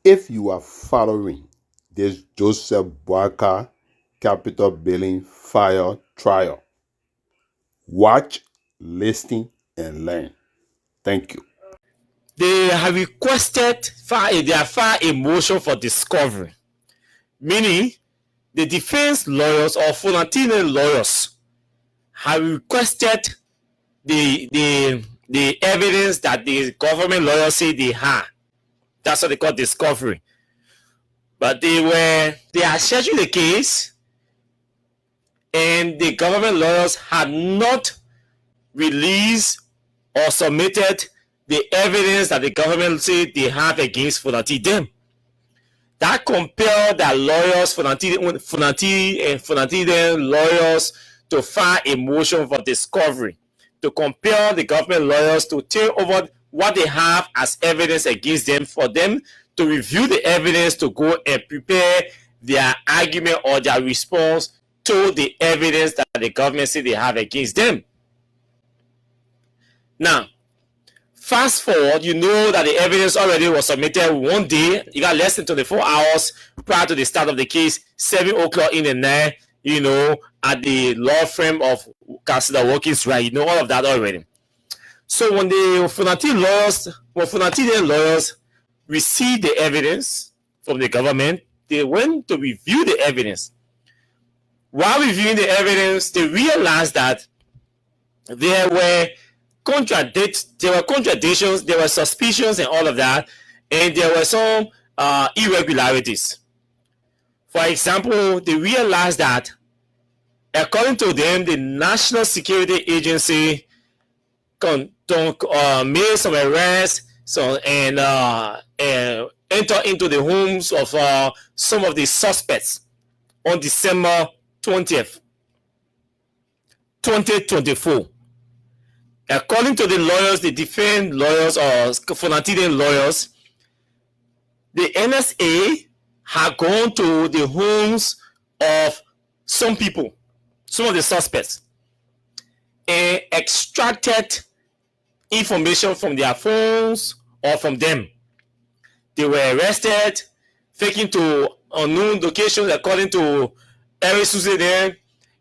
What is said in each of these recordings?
If you are following this Joseph Boakai capital building fire trial, watch, listen, and learn. Thank you. They have requested they have filed a motion for discovery, meaning the defense lawyers or Fonati lawyers have requested the evidence that the government lawyers say they have. That's what they call discovery. But they are scheduling the case, and the government lawyers had not released or submitted the evidence that the government say they have against Fonati them. That compelled their lawyers, Fonati lawyers, to file a motion for discovery, to compel the government lawyers to turn over what they have as evidence against them, for them to review the evidence, to go and prepare their argument or their response to the evidence that the government say they have against them. Now, fast forward, you know that the evidence already was submitted one day. You got less than 24 hours prior to the start of the case, 7 o'clock in the night, at the law firm of Cllr Workings, right? You know all of that already. So when the Fonati lawyers received the evidence from the government, they went to review the evidence. While reviewing the evidence, they realized that there were contradictions, there were suspicions and all of that, and there were some irregularities. For example, they realized that, according to them, the National Security Agency made some arrests and entered into the homes of some of the suspects on December 20th, 2024. According to the lawyers, the defense lawyers or Fonati lawyers, the NSA had gone to the homes of some people, some of the suspects, and extracted information from their phones or from them. They were arrested, taken to unknown locations according to Eric Susan,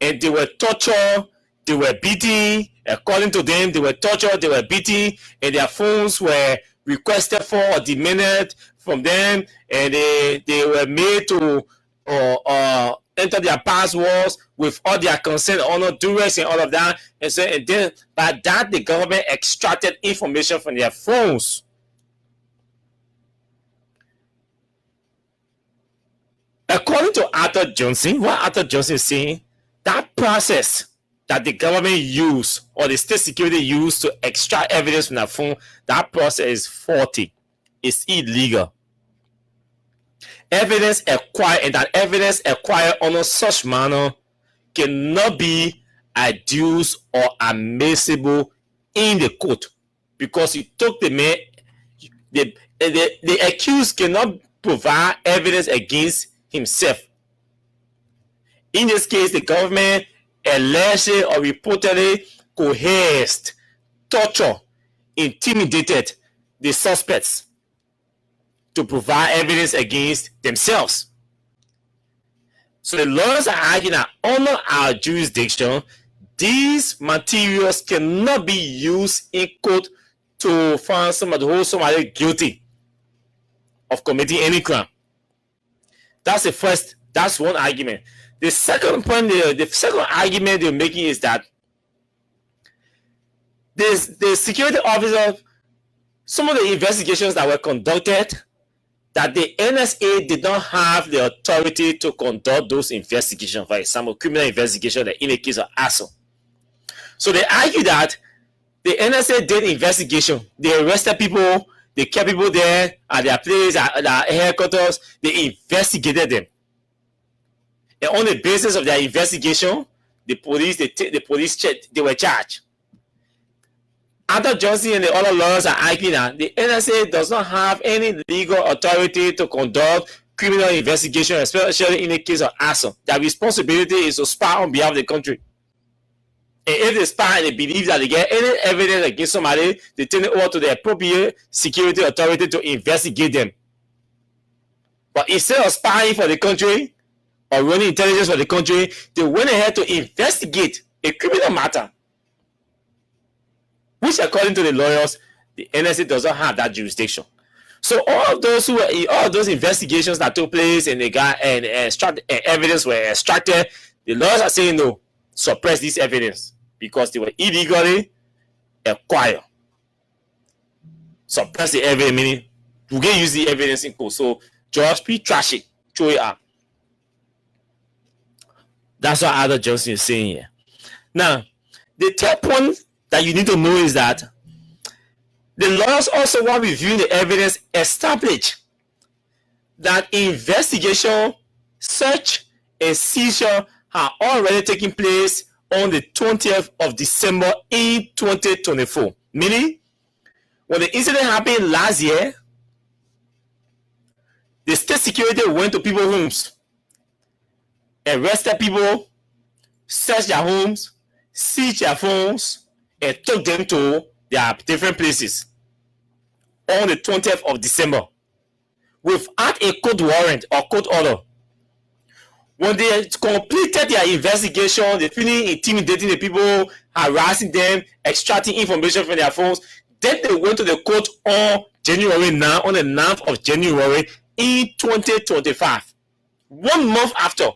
and they were tortured, they were beaten. According to them, they were tortured, they were beaten, and their phones were requested for or demanded from them, and they were made to enter their passwords with all their consent, honor, duress, and all of that. And so, and then by that, the government extracted information from their phones. According to Arthur Johnson, what Arthur Johnson is saying, that process that the government used or the state security used to extract evidence from their phone, that process is faulty. It's illegal. Evidence acquired, and that evidence acquired under such manner cannot be adduced or admissible in the court, because you took the man, the accused cannot provide evidence against himself. In this case, the government allegedly or reportedly coerced, tortured, intimidated the suspects to provide evidence against themselves. So the lawyers are arguing that under our jurisdiction, these materials cannot be used in court to find somebody, hold somebody guilty of committing any crime. That's one argument. The second point, the second argument they're making is that the security officer, some of the investigations that were conducted, that the NSA did not have the authority to conduct those investigations, for example, criminal investigation in the case of arson. So they argue that the NSA did investigation. They arrested people, they kept people there at their place, at their headquarters, they investigated them. And on the basis of their investigation, the police checked, they were charged. Arthur Johnson and the other lawyers are arguing that the NSA does not have any legal authority to conduct criminal investigation, especially in the case of arson. Their responsibility is to spy on behalf of the country. And if they spy and they believe that they get any evidence against somebody, they turn it over to the appropriate security authority to investigate them. But instead of spying for the country or running intelligence for the country, they went ahead to investigate a criminal matter, which according to the lawyers, the NSA does not have that jurisdiction. So all of those investigations that took place and evidence were extracted, the lawyers are saying no, suppress this evidence because they were illegally acquired. Suppress the evidence, meaning you can use the evidence in court. So just trash it, throw it out. That's what Adler Johnson is saying here. Now, the third point that you need to know is that the lawyers also, while reviewing the evidence, establish that investigation, search, and seizure are already taking place on the 20th of December in 2024. Meaning, when the incident happened last year, the state security went to people's homes, arrested people, searched their homes, seized their phones, and took them to their different places on the 20th of December without a court warrant or court order. When they completed their investigation, they finished intimidating the people, harassing them, extracting information from their phones. Then they went to the court on the 9th of January in 2025, 1 month after,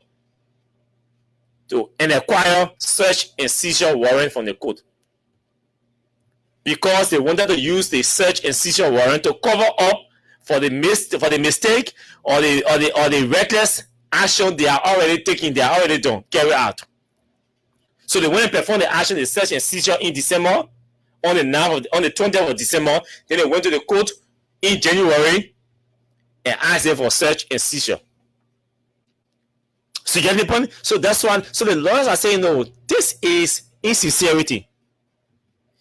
to acquire search and seizure warrant from the court, because they wanted to use the search and seizure warrant to cover up for the mistake or the reckless action they are already taking, they are already done, carry out. So they went and performed the action, the search and seizure in December, on the 20th of December. Then they went to the court in January and asked them for search and seizure. So you get the point? So that's one. So the lawyers are saying, no, this is insincerity.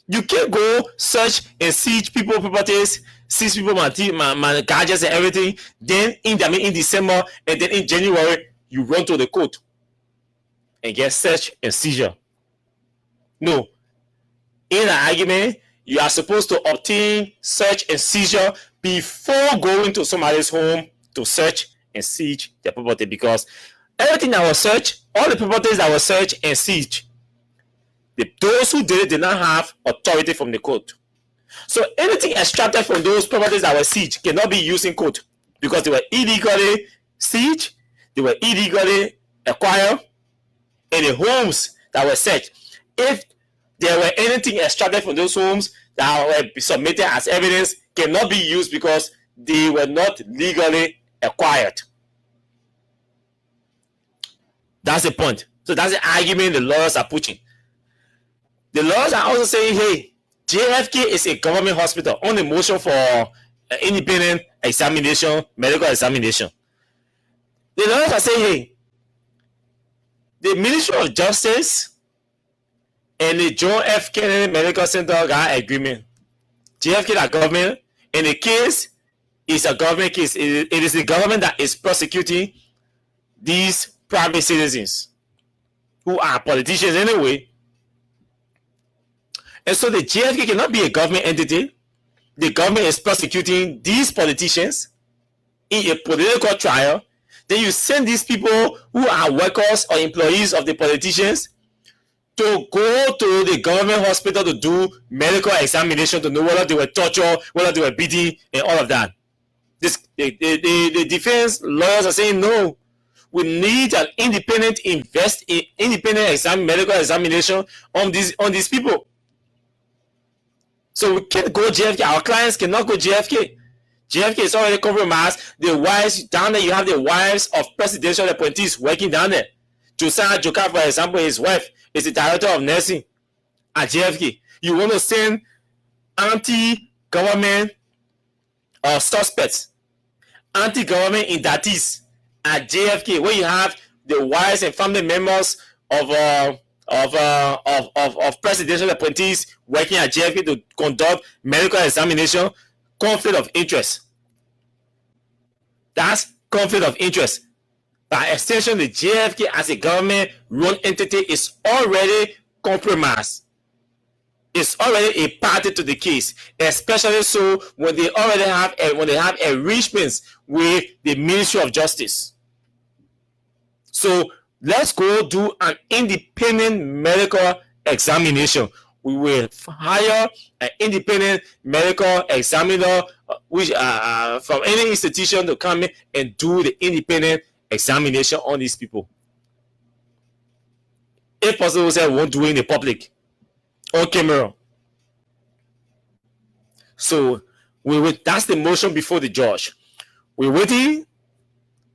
You can't go search and seize people properties, seize people gadgets and everything. Then in December and then in January you run to the court and get search and seizure. No. In an argument, you are supposed to obtain search and seizure before going to somebody's home to search and seize their property, because everything that was searched, all the properties that were searched and seized, those who did it did not have authority from the court. So anything extracted from those properties that were seized cannot be used in court, because they were illegally seized, they were illegally acquired, and the homes that were searched, if there were anything extracted from those homes that were submitted as evidence, cannot be used because they were not legally acquired. That's the point. So that's the argument the lawyers are pushing. The lawyers are also saying, hey, JFK is a government hospital on the motion for independent examination, medical examination. The lawyers are saying, hey, the Ministry of Justice and the John F. Kennedy Medical Center got agreement. JFK is a government, and the case is a government case. It is the government that is prosecuting these private citizens who are politicians anyway. And so the JFK cannot be a government entity. The government is prosecuting these politicians in a political trial. Then you send these people who are workers or employees of the politicians to go to the government hospital to do medical examination to know whether they were tortured, whether they were beaten, and all of that. The defense lawyers are saying, no, we need an independent medical examination on these people. So we can't go JFK. Our clients cannot go JFK. JFK is already compromised. The wives down there, you have the wives of presidential appointees working down there. Josiah Joker, for example, his wife is the director of nursing at JFK. You want to send anti-government suspects, anti-government indictees at JFK, where you have the wives and family members of presidential appointees working at JFK to conduct medical examination. Conflict of interest. That's conflict of interest. By extension, the JFK as a government-run entity is already compromised. is already a party to the case, especially so when they already have arrangements with the Ministry of Justice. So let's go do an independent medical examination. We will hire an independent medical examiner, which from any institution to come in and do the independent examination on these people. If possible, say we won't do it in the public on camera. So that's the motion before the judge. We're waiting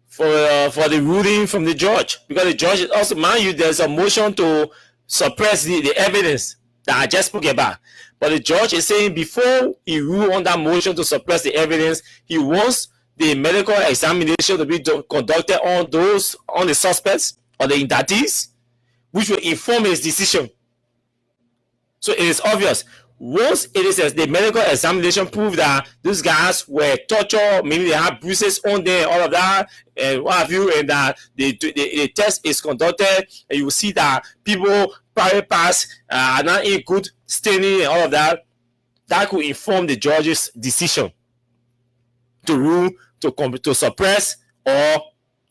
for the ruling from the judge, because the judge is also, mind you, there's a motion to suppress the evidence that I just spoke about. But the judge is saying before he rule on that motion to suppress the evidence, he wants the medical examination to be conducted on the suspects or the indictees, which will inform his decision. So it is obvious. Once it is the medical examination prove that these guys were tortured, maybe they have bruises on them, all of that, and what have you, and that the test is conducted, and you will see that people private parts are not in good standing and all of that, that could inform the judge's decision to rule to suppress or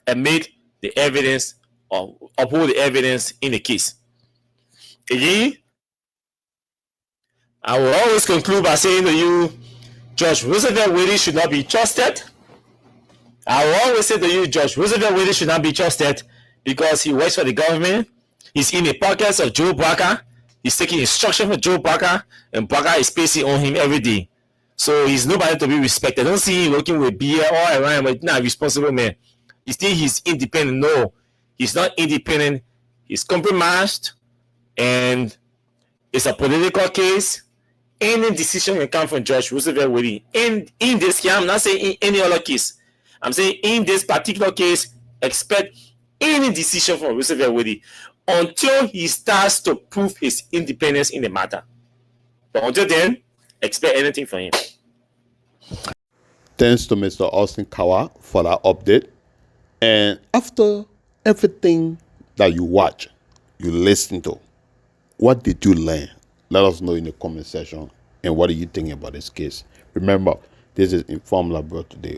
admit the evidence or uphold the evidence in the case. Again, I will always conclude by saying to you, Judge Roosevelt Willie should not be trusted. I will always say to you, Judge Roosevelt Willie should not be trusted because he works for the government. He's in the pockets of Joe Barker. He's taking instruction from Joe Barker, and Barker is pacing on him every day. So he's nobody to be respected. I don't see him working with beer all around, but not a responsible man. You think he's independent? No, he's not independent. He's compromised, and it's a political case. Any decision can come from Judge Roosevelt Willie. In this case, I'm not saying in any other case. I'm saying in this particular case, expect any decision from Roosevelt Willie until he starts to prove his independence in the matter. But until then, expect anything from him. Thanks to Mr. Austin Koffa for that update. And after everything that you watch, you listen to, what did you learn? Let us know in the comment section. And what are you thinking about this case? Remember, this is Informed Labrador today.